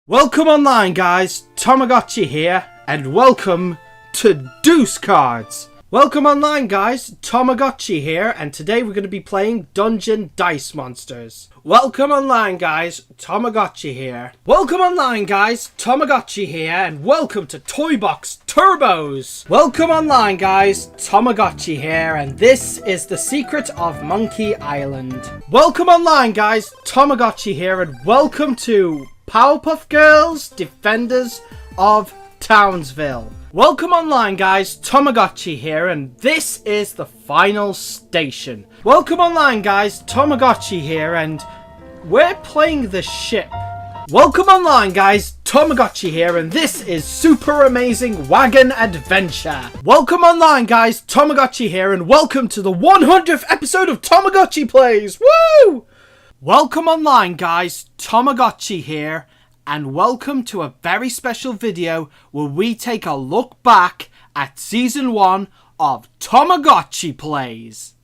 Welcome online guys, TomoGotchi here, and welcome to Deuce Cards. Welcome online guys, TomoGotchi here, and today we're going to be playing Dungeon Dice Monsters. Welcome online guys, TomoGotchi here. Welcome online guys, TomoGotchi here, and welcome to Toy Box Turbos. Welcome online guys, TomoGotchi here, and this is the secret of Monkey Island. Welcome online guys, TomoGotchi here, and welcome to Powerpuff Girls Defenders of Townsville. Welcome online guys, TomoGotchi here, and this is the final station. Welcome online guys, TomoGotchi here, and we're playing the ship. Welcome online guys, TomoGotchi here, and this is Super Amazing Wagon Adventure. Welcome online guys, TomoGotchi here, and welcome to the 100th episode of TomoGotchi Plays. Woo! Welcome online guys, TomoGotchi here, and welcome to a very special video where we take a look back at Season 1 of TomoGotchi Plays.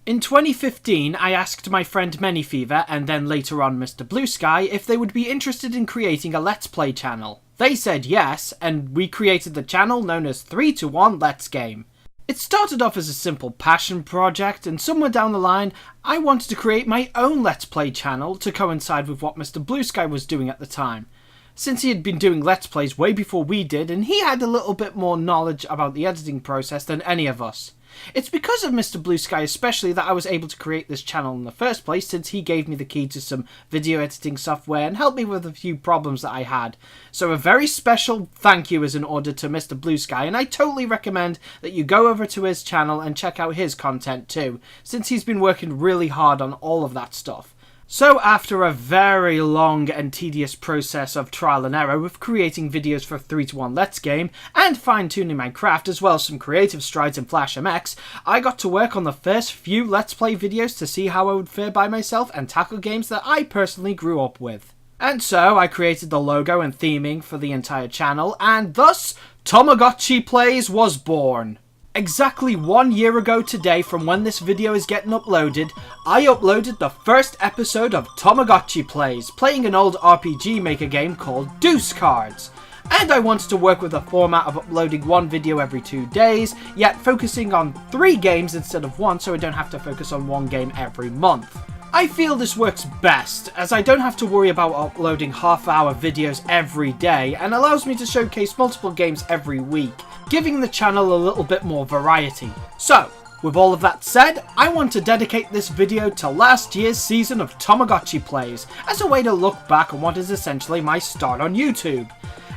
In 2015, I asked my friend Manyfever and then later on Mr. Blue Sky if they would be interested in creating a Let's Play channel. They said yes, and we created the channel known as 3-1 Let's Game. It started off as a simple passion project, and somewhere down the line, I wanted to create my own Let's Play channel to coincide with what Mr. Blue Sky was doing at the time. Since he had been doing Let's Plays way before we did, and he had a little bit more knowledge about the editing process than any of us. It's because of Mr. Blue Sky especially that I was able to create this channel in the first place, since he gave me the key to some video editing software and helped me with a few problems that I had. So a very special thank you is in order to Mr. Blue Sky, and I totally recommend that you go over to his channel and check out his content too, since he's been working really hard on all of that stuff. So after a very long and tedious process of trial and error with creating videos for 3-1 Let's Game and fine-tuning my craft as well as some creative strides in Flash MX, I got to work on the first few Let's Play videos to see how I would fare by myself and tackle games that I personally grew up with. And so I created the logo and theming for the entire channel, and thus TomoGotchi Plays was born. Exactly 1 year ago today from when this video is getting uploaded, I uploaded the first episode of TomoGotchi Plays, playing an old RPG Maker game called Deuce Cards. And I wanted to work with a format of uploading one video every 2 days, yet focusing on 3 games instead of 1 so I don't have to focus on 1 game every month. I feel this works best, as I don't have to worry about uploading half-hour videos every day, and allows me to showcase multiple games every week, giving the channel a little bit more variety. So, with all of that said, I want to dedicate this video to last year's season of TomoGotchi Plays, as a way to look back on what is essentially my start on YouTube.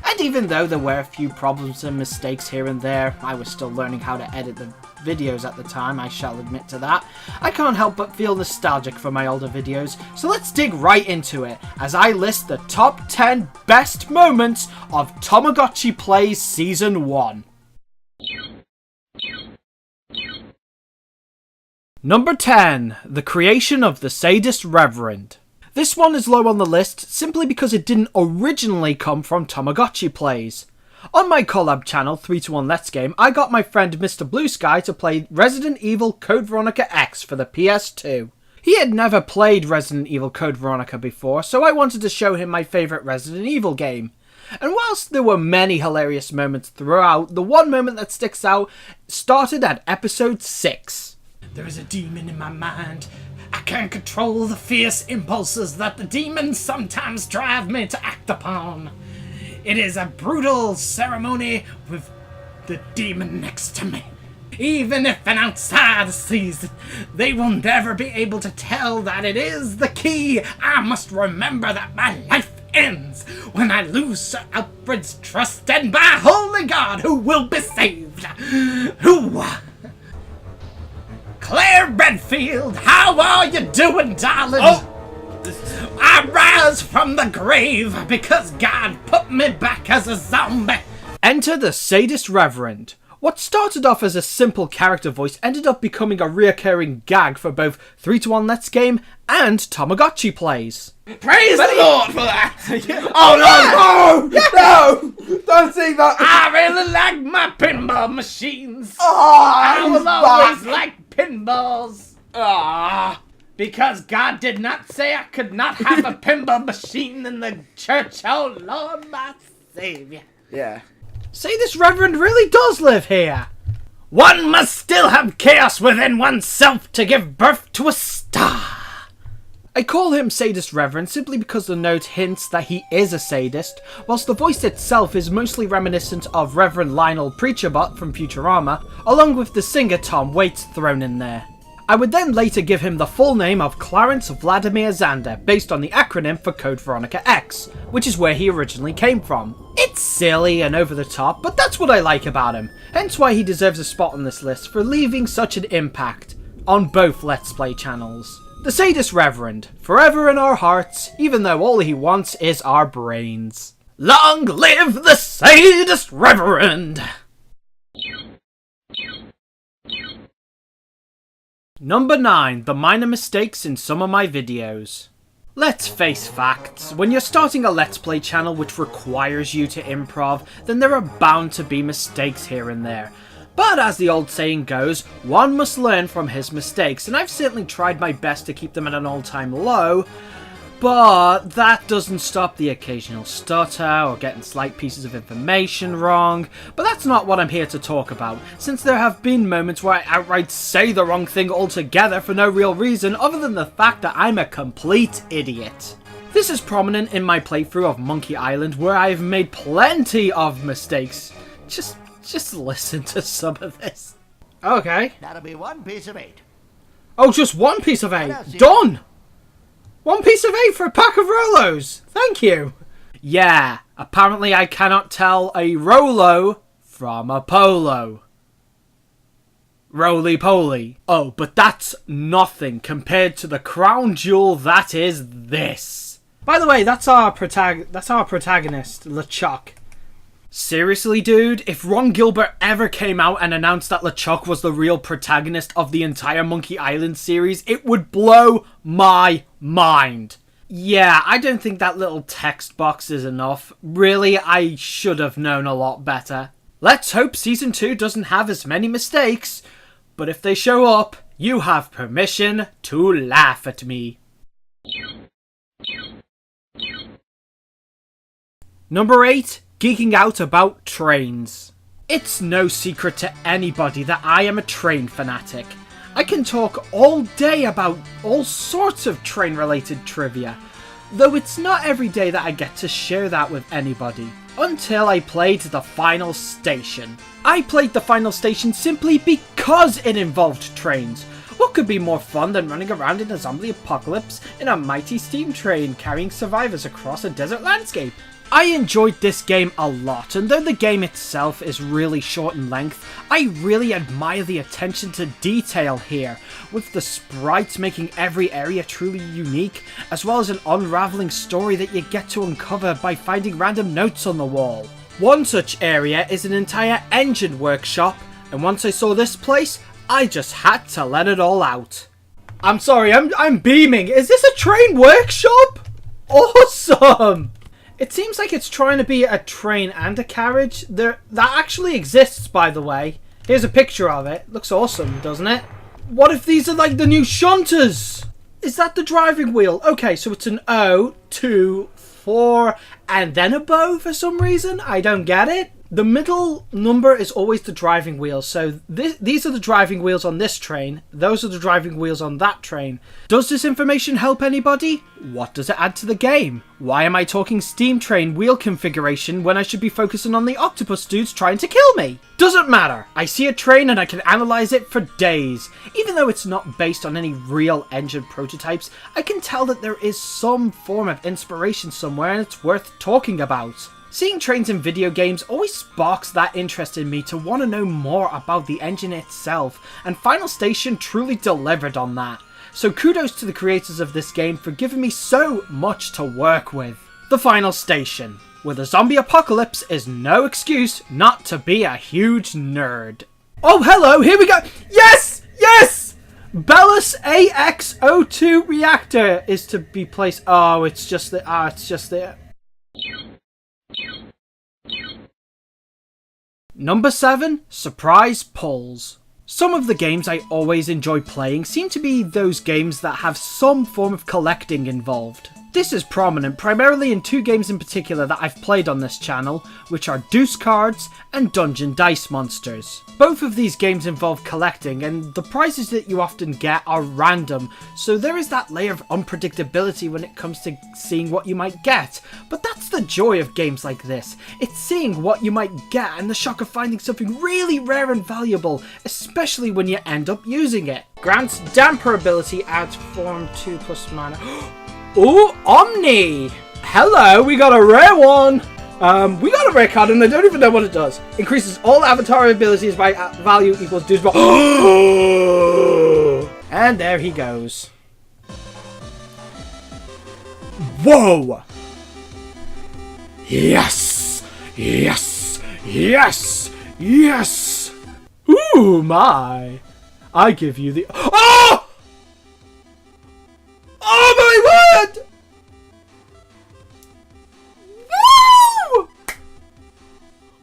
And even though there were a few problems and mistakes here and there, I was still learning how to edit the videos at the time, I shall admit to that, I can't help but feel nostalgic for my older videos, so let's dig right into it, as I list the top 10 best moments of TomoGotchi Plays Season 1. Number 10. The creation of the Sadist Reverend. This one is low on the list simply because it didn't originally come from TomoGotchi Plays. On my collab channel 3-1 Let's Game, I got my friend Mr. Blue Sky to play Resident Evil Code Veronica X for the PS2. He had never played Resident Evil Code Veronica before, so I wanted to show him my favourite Resident Evil game. And whilst there were many hilarious moments throughout, the one moment that sticks out started at episode 6. There is a demon in my mind. I can't control the fierce impulses that the demons sometimes drive me to act upon. It is a brutal ceremony with the demon next to me. Even if an outsider sees it, they will never be able to tell that it is the key. I must remember that my life ends when I lose Sir Alfred's trust, and by holy God, who will be saved? Who? Claire Redfield, how are you doing, darling? Oh. I rise from the grave because God put me back as a zombie. Enter the Sadist Reverend. What started off as a simple character voice ended up becoming a reoccurring gag for both 3-1 Let's Game and TomoGotchi Plays. Praise the Lord for that! Oh no! No! Don't sing that! I really like my pinball pinball machines. Oh, I will he's always back. like pinballs. Because God did not say I could not have a pinball machine in the church. Oh, Lord, my Savior. Yeah. Say this reverend really does live here. One must still have chaos within oneself to give birth to a star. I call him Sadist Reverend simply because the note hints that he is a sadist, whilst the voice itself is mostly reminiscent of Reverend Lionel Preacherbot from Futurama, along with the singer Tom Waits thrown in there. I would then later give him the full name of Clarence Vladimir Zander, based on the acronym for Code Veronica X, which is where he originally came from. It's silly and over the top, but that's what I like about him, hence why he deserves a spot on this list for leaving such an impact on both Let's Play channels. The Sadist Reverend, forever in our hearts, even though all he wants is our brains. Long live the Sadist Reverend! Number 9. The minor mistakes in some of my videos. Let's face facts, when you're starting a Let's Play channel which requires you to improv, then there are bound to be mistakes here and there. But as the old saying goes, one must learn from his mistakes, and I've certainly tried my best to keep them at an all-time low, but that doesn't stop the occasional stutter or getting slight pieces of information wrong. But that's not what I'm here to talk about, since there have been moments where I outright say the wrong thing altogether for no real reason other than the fact that I'm a complete idiot. This is prominent in my playthrough of Monkey Island, where I've made plenty of mistakes. Just listen to some of this. Okay. That'll be 1 piece of 8. Oh, just 1 piece of 8. else you- Done! 1 piece of 8 for a pack of Rolos. Thank you. Yeah, apparently I cannot tell a Rolo from a Polo. Roly-poly. Oh, but that's nothing compared to the crown jewel that is this. By the way, that's our protagonist, LeChuck. Seriously, dude, if Ron Gilbert ever came out and announced that LeChuck was the real protagonist of the entire Monkey Island series, it would blow my mind. Yeah, I don't think that little text box is enough. Really, I should have known a lot better. Let's hope Season 2 doesn't have as many mistakes, but if they show up, you have permission to laugh at me. Number 8. Geeking out about trains. It's no secret to anybody that I am a train fanatic. I can talk all day about all sorts of train-related trivia, though it's not every day that I get to share that with anybody. Until I played The Final Station. I played The Final Station simply because it involved trains. What could be more fun than running around in a zombie apocalypse in a mighty steam train carrying survivors across a desert landscape? I enjoyed this game a lot, and though the game itself is really short in length, I really admire the attention to detail here, with the sprites making every area truly unique, as well as an unravelling story that you get to uncover by finding random notes on the wall. One such area is an entire engine workshop, and once I saw this place, I just had to let it all out. I'm sorry, I'm beaming. Is this a train workshop? Awesome! It seems like it's trying to be a train and a carriage. That actually exists, by the way. Here's a picture of it. Looks awesome, doesn't it? What if these are like the new shunters? Is that the driving wheel? Okay, so it's an O, 2, 4, and then a bow for some reason. I don't get it. The middle number is always the driving wheel, so these are the driving wheels on this train, those are the driving wheels on that train. Does this information help anybody? What does it add to the game? Why am I talking steam train wheel configuration when I should be focusing on the octopus dudes trying to kill me? Doesn't matter, I see a train and I can analyze it for days. Even though it's not based on any real engine prototypes, I can tell that there is some form of inspiration somewhere and it's worth talking about. Seeing trains in video games always sparks that interest in me to want to know more about the engine itself, and Final Station truly delivered on that. So kudos to the creators of this game for giving me so much to work with. The Final Station, where the zombie apocalypse is no excuse not to be a huge nerd. Oh hello, here we go! Yes! Yes! Belus AX02 reactor is to be placed. Oh, it's just the. Number 7, surprise pulls. Some of the games I always enjoy playing seem to be those games that have some form of collecting involved. This is prominent primarily in 2 games in particular that I've played on this channel, which are Deuce Cards and Dungeon Dice Monsters. Both of these games involve collecting, and the prizes that you often get are random, so there is that layer of unpredictability when it comes to seeing what you might get. But that's the joy of games like this. It's seeing what you might get and the shock of finding something really rare and valuable, especially when you end up using it. Grants Damper ability, adds form 2+ mana. Ooh, Omni! Hello, we got a rare one! We got a rare card and I don't even know what it does. Increases all avatar abilities by value equals Deuce. And there he goes. Whoa! Yes! Yes! Yes! Yes! Ooh, my! I give you the... Oh! Oh my word! Woo!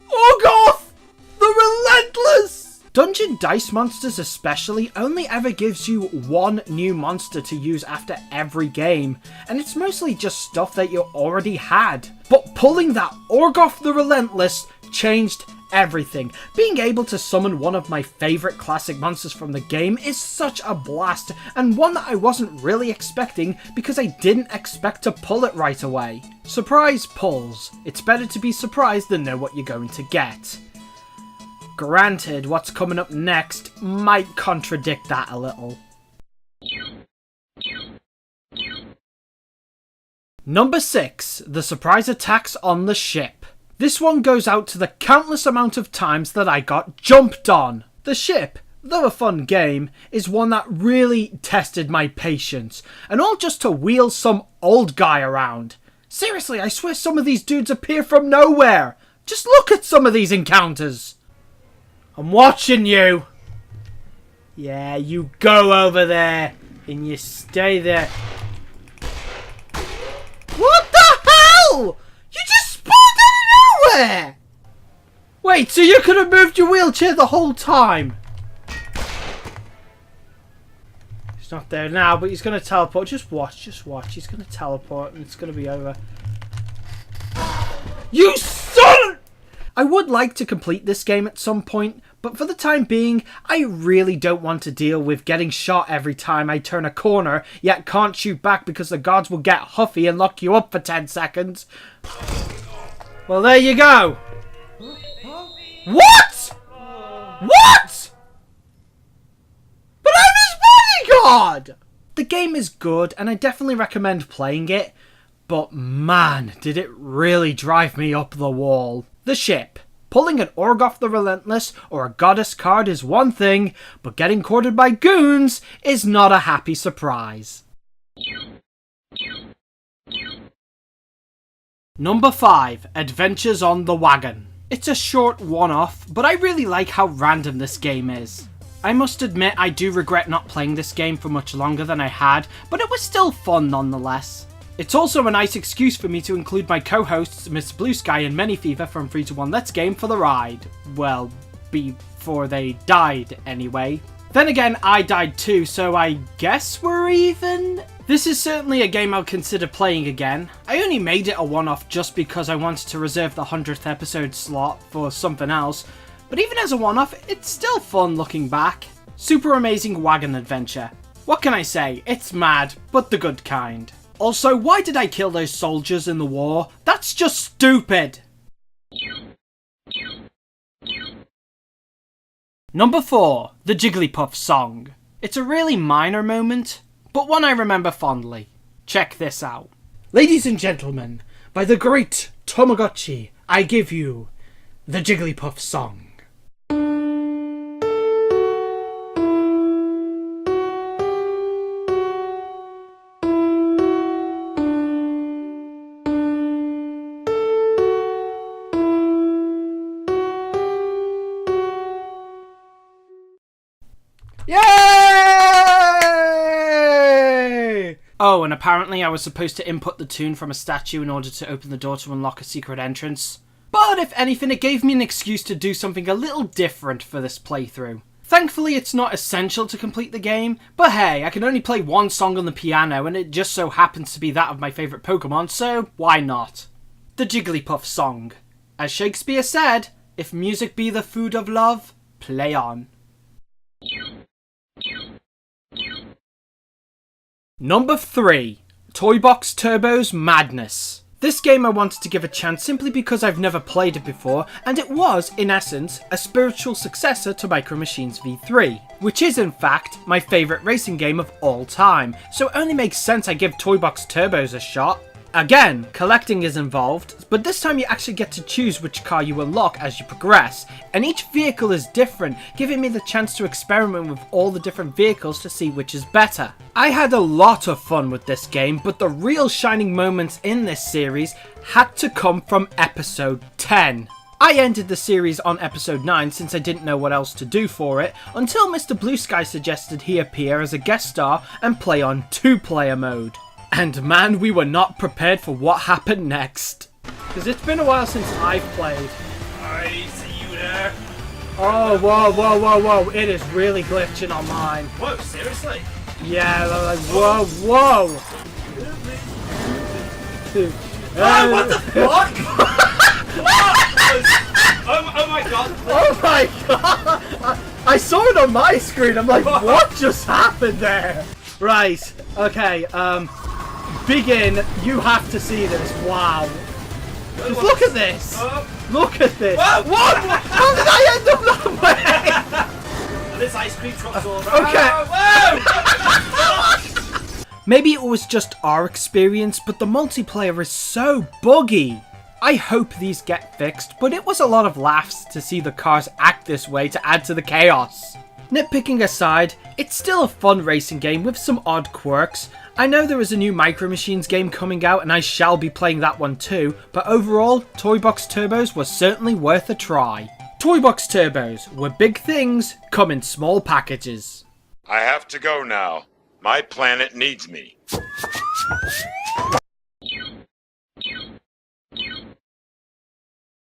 Orgoth! The Relentless! Dungeon Dice Monsters especially only ever gives you 1 new monster to use after every game, and it's mostly just stuff that you already had. But pulling that Orgoth the Relentless changed everything. Being able to summon one of my favourite classic monsters from the game is such a blast, and one that I wasn't really expecting because I didn't expect to pull it right away. Surprise pulls. It's better to be surprised than know what you're going to get. Granted, what's coming up next might contradict that a little. Number 6, the surprise attacks on the ship. This one goes out to the countless amount of times that I got jumped on. The ship, though a fun game, is one that really tested my patience, and all just to wheel some old guy around. Seriously, I swear some of these dudes appear from nowhere. Just look at some of these encounters. I'm watching you. Yeah, you go over there, and you stay there. What the hell? You just spawned out of nowhere! Wait, so you could have moved your wheelchair the whole time? He's not there now, but he's going to teleport. Just watch, just watch. He's going to teleport, and it's going to be over. You son! I would like to complete this game at some point, but for the time being, I really don't want to deal with getting shot every time I turn a corner, yet can't shoot back because the guards will get huffy and lock you up for 10 seconds. Well, there you go. What? What? But I'm his bodyguard! The game is good, and I definitely recommend playing it, but man, did it really drive me up the wall. The ship. Pulling an Orgoth the Relentless or a Goddess card is one thing, but getting courted by goons is not a happy surprise. Number 5, Adventures on the Wagon. It's a short one-off, but I really like how random this game is. I must admit I do regret not playing this game for much longer than I had, but it was still fun nonetheless. It's also a nice excuse for me to include my co-hosts Miss Blue Sky and Manyfever from 3 to 1 Let's Game for the ride. Well, before they died anyway. Then again, I died too, so I guess we're even? This is certainly a game I'll consider playing again. I only made it a one-off just because I wanted to reserve the 100th episode slot for something else, but even as a one-off, it's still fun looking back. Super amazing wagon adventure. What can I say? It's mad, but the good kind. Also, why did I kill those soldiers in the war? That's just stupid! Number 4, the Jigglypuff song. It's a really minor moment, but one I remember fondly. Check this out. Ladies and gentlemen, by the great TomoGotchi, I give you the Jigglypuff song. Yay! Oh, and apparently I was supposed to input the tune from a statue in order to open the door to unlock a secret entrance. But if anything, it gave me an excuse to do something a little different for this playthrough. Thankfully, it's not essential to complete the game, but hey, I can only play one song on the piano and it just so happens to be that of my favourite Pokemon, so why not? The Jigglypuff song. As Shakespeare said, if music be the food of love, play on. Number 3. Toy Box Turbo's Madness. This game I wanted to give a chance simply because I've never played it before, and it was, in essence, a spiritual successor to Micro Machines V3, which is in fact my favourite racing game of all time, so it only makes sense I give Toy Box Turbos a shot. Again, collecting is involved, but this time you actually get to choose which car you unlock as you progress, and each vehicle is different, giving me the chance to experiment with all the different vehicles to see which is better. I had a lot of fun with this game, but the real shining moments in this series had to come from episode 10. I ended the series on episode 9 since I didn't know what else to do for it, until Mr. Blue Sky suggested he appear as a guest star and play on 2-player mode. And man, we were not prepared for what happened next. Because it's been a while since I've played. I see you there. Oh, whoa. It is really glitching on mine. Whoa, seriously? Yeah, like, whoa. Oh, what the fuck? Oh my god. Oh my god. I saw it on my screen. I'm like, what just happened there? Right, okay, begin. You have to see this. Wow. Just look at this. Look at this. What? How did I end up that way? This ice cream truck's all right. Okay. Maybe it was just our experience, but the multiplayer is so buggy. I hope these get fixed, but it was a lot of laughs to see the cars act this way to add to the chaos. Nitpicking aside, it's still a fun racing game with some odd quirks. I know there is a new Micro Machines game coming out and I shall be playing that one too, but overall, Toy Box Turbos was certainly worth a try. Toy Box Turbos, where big things come in small packages. I have to go now. My planet needs me.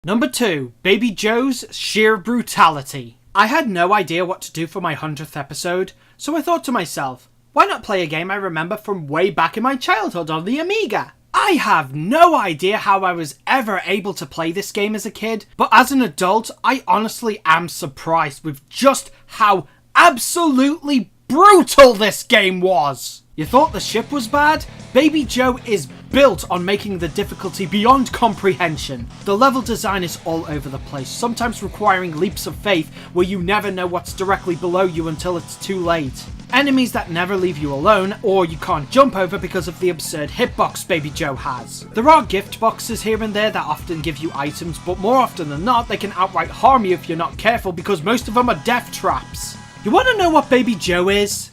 Number 2, Baby Joe's Sheer Brutality. I had no idea what to do for my 100th episode, so I thought to myself, why not play a game I remember from way back in my childhood on the Amiga? I have no idea how I was ever able to play this game as a kid, but as an adult, I honestly am surprised with just how absolutely brutal this game was. You thought the ship was bad? Baby Joe is built on making the difficulty beyond comprehension. The level design is all over the place, sometimes requiring leaps of faith where you never know what's directly below you until it's too late. Enemies that never leave you alone, or you can't jump over because of the absurd hitbox Baby Joe has. There are gift boxes here and there that often give you items, but more often than not they can outright harm you if you're not careful because most of them are death traps. You want to know what Baby Joe is?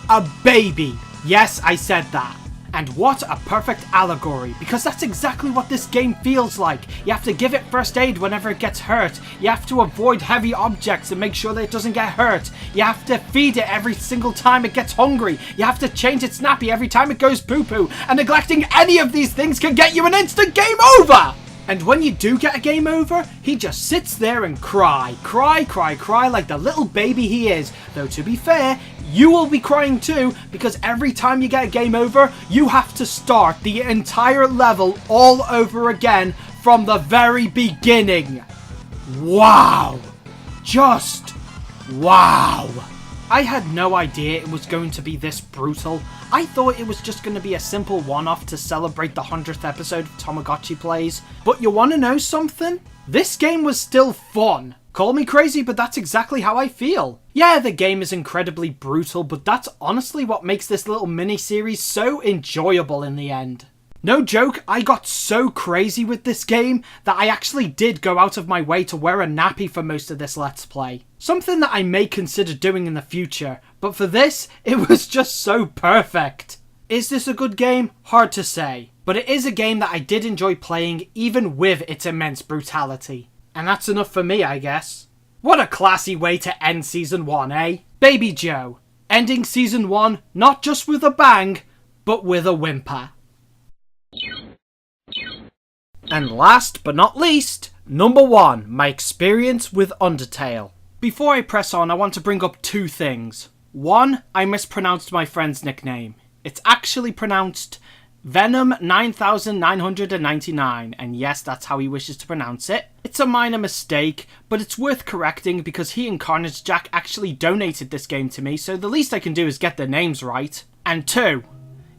A baby. Yes, I said that. And what a perfect allegory, because that's exactly what this game feels like. You have to give it first aid whenever it gets hurt. You have to avoid heavy objects and make sure that it doesn't get hurt. You have to feed it every single time it gets hungry. You have to change its nappy every time it goes poo-poo. And neglecting any of these things can get you an instant game over! And when you do get a game over, he just sits there and cry like the little baby he is. Though to be fair, you will be crying too, because every time you get a game over, you have to start the entire level all over again from the very beginning. Wow. Just wow. I had no idea it was going to be this brutal. I thought it was just going to be a simple one-off to celebrate the 100th episode of TomoGotchi Plays. But you want to know something? This game was still fun. Call me crazy, but that's exactly how I feel. Yeah, the game is incredibly brutal, but that's honestly what makes this little mini-series so enjoyable in the end. No joke, I got so crazy with this game that I actually did go out of my way to wear a nappy for most of this Let's Play. Something that I may consider doing in the future, but for this, it was just so perfect. Is this a good game? Hard to say, but it is a game that I did enjoy playing even with its immense brutality. And that's enough for me, I guess. What a classy way to end Season 1, eh? Baby Joe, ending Season 1 not just with a bang, but with a whimper. And last but not least, Number 1, my experience with Undertale. Before I press on, I want to bring up 2 things. 1, I mispronounced my friend's nickname. It's actually pronounced Venom 9999, and yes, that's how he wishes to pronounce it. It's a minor mistake, but it's worth correcting because he and Carnage Jack actually donated this game to me, so the least I can do is get their names right. And 2,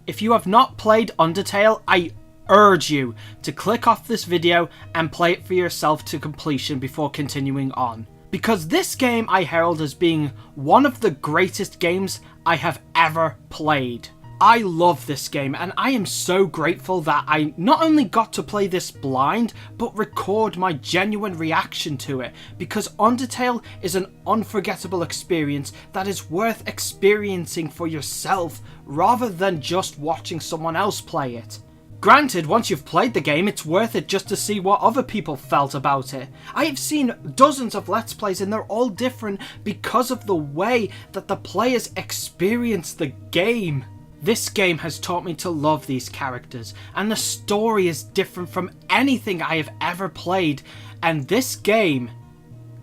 if you have not played Undertale, I urge you to click off this video and play it for yourself to completion before continuing on. Because this game I herald as being one of the greatest games I have ever played. I love this game and I am so grateful that I not only got to play this blind, but record my genuine reaction to it, because Undertale is an unforgettable experience that is worth experiencing for yourself rather than just watching someone else play it. Granted, once you've played the game, it's worth it just to see what other people felt about it. I have seen dozens of Let's Plays and they're all different because of the way that the players experience the game. This game has taught me to love these characters, and the story is different from anything I have ever played, and this game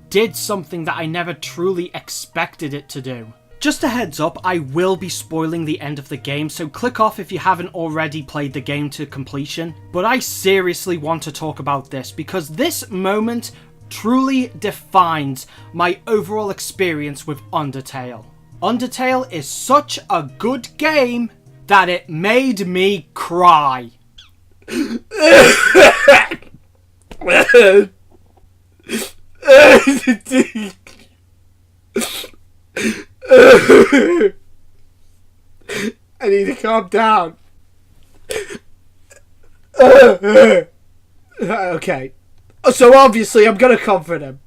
did something that I never truly expected it to do. Just a heads up, I will be spoiling the end of the game, so click off if you haven't already played the game to completion. But I seriously want to talk about this, because this moment truly defines my overall experience with Undertale. Undertale is such a good game that it made me cry. I need to calm down. Okay. So obviously I'm gonna comfort him.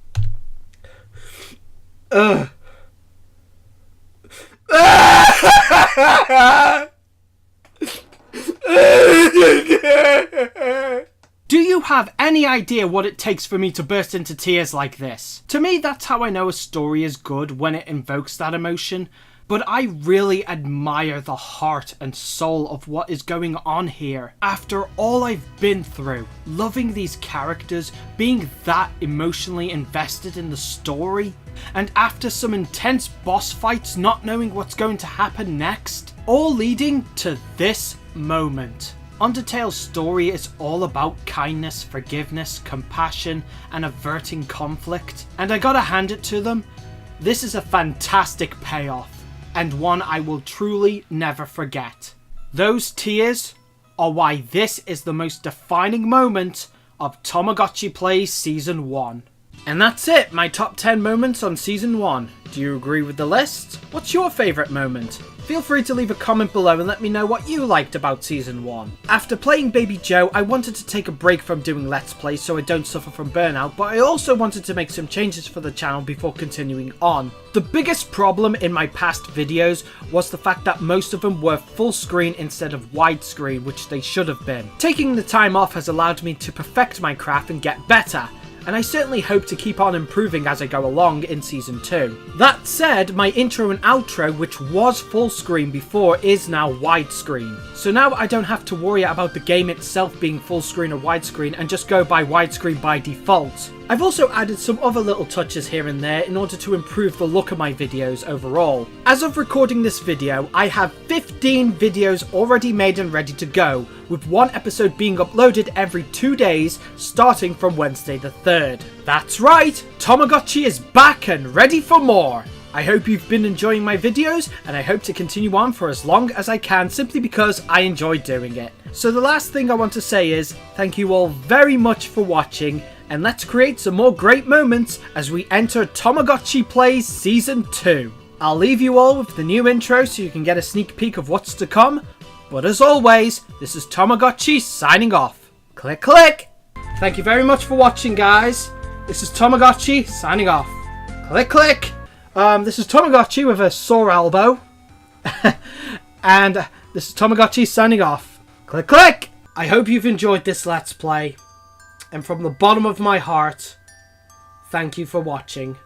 Do you have any idea what it takes for me to burst into tears like this? To me, that's how I know a story is good, when it invokes that emotion. But I really admire the heart and soul of what is going on here. After all I've been through, loving these characters, being that emotionally invested in the story, and after some intense boss fights, not knowing what's going to happen next, all leading to this moment. Undertale's story is all about kindness, forgiveness, compassion, and averting conflict. And I gotta hand it to them, this is a fantastic payoff, and one I will truly never forget. Those tears are why this is the most defining moment of TomoGotchi Plays Season 1. And that's it, my top 10 moments on Season 1. Do you agree with the list? What's your favourite moment? Feel free to leave a comment below and let me know what you liked about Season 1. After playing Baby Joe, I wanted to take a break from doing Let's Plays so I don't suffer from burnout, but I also wanted to make some changes for the channel before continuing on. The biggest problem in my past videos was the fact that most of them were full screen instead of widescreen, which they should have been. Taking the time off has allowed me to perfect my craft and get better, and I certainly hope to keep on improving as I go along in Season 2. That said, my intro and outro, which was full screen before, is now widescreen. So now I don't have to worry about the game itself being full screen or widescreen and just go by widescreen by default. I've also added some other little touches here and there in order to improve the look of my videos overall. As of recording this video, I have 15 videos already made and ready to go, with one episode being uploaded every 2 days, starting from Wednesday the 3rd. That's right, TomoGotchi is back and ready for more! I hope you've been enjoying my videos, and I hope to continue on for as long as I can, simply because I enjoy doing it. So the last thing I want to say is, thank you all very much for watching, and let's create some more great moments as we enter TomoGotchi Plays Season 2. I'll leave you all with the new intro so you can get a sneak peek of what's to come, but as always, this is TomoGotchi signing off. Click, click! Thank you very much for watching, guys. This is TomoGotchi signing off. Click, click! This is TomoGotchi with a sore elbow. And this is TomoGotchi signing off. Click, click! I hope you've enjoyed this Let's Play. And from the bottom of my heart, thank you for watching.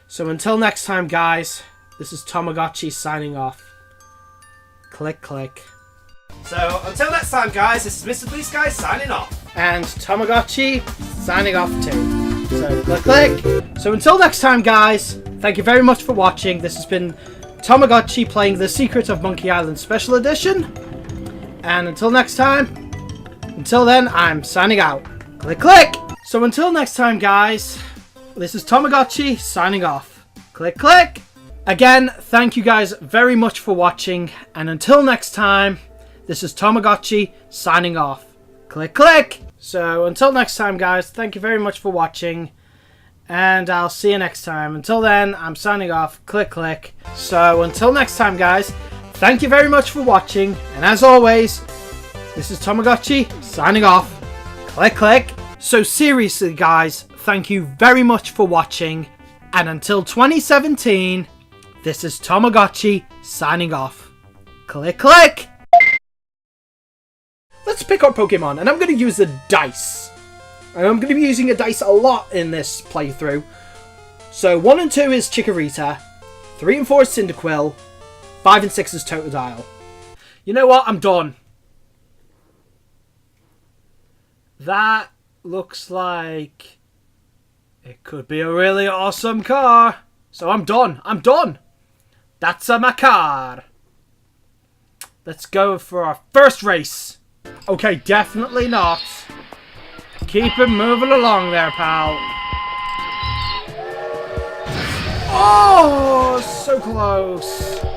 So until next time, guys, this is TomoGotchi signing off. Click, click. So until next time, guys, this is Mr. Blue Sky signing off. And TomoGotchi signing off too. So click, click. So until next time, guys, thank you very much for watching. This has been TomoGotchi playing The Secret of Monkey Island Special Edition. And until next time, until then, I'm signing out. Click, click. So until next time, guys, this is TomoGotchi signing off. Click, click. Again, thank you guys very much for watching. And until next time, this is TomoGotchi signing off. Click, click. So until next time, guys, thank you very much for watching. And I'll see you next time. Until then, I'm signing off. Click, click. So until next time, guys, thank you very much for watching. And as always, this is TomoGotchi signing off. Click, click. So seriously, guys, thank you very much for watching. And until 2017, this is TomoGotchi signing off. Click, click. Let's pick our Pokemon, and I'm going to use the dice. And I'm going to be using a dice a lot in this playthrough. So 1 and 2 is Chikorita, 3 and 4 is Cyndaquil, 5 and 6 is Totodile. You know what? I'm done. That looks like it could be a really awesome car. So I'm done. I'm done. That's my car. Let's go for our first race. Okay, definitely not. Keep it moving along there, pal. Oh, so close.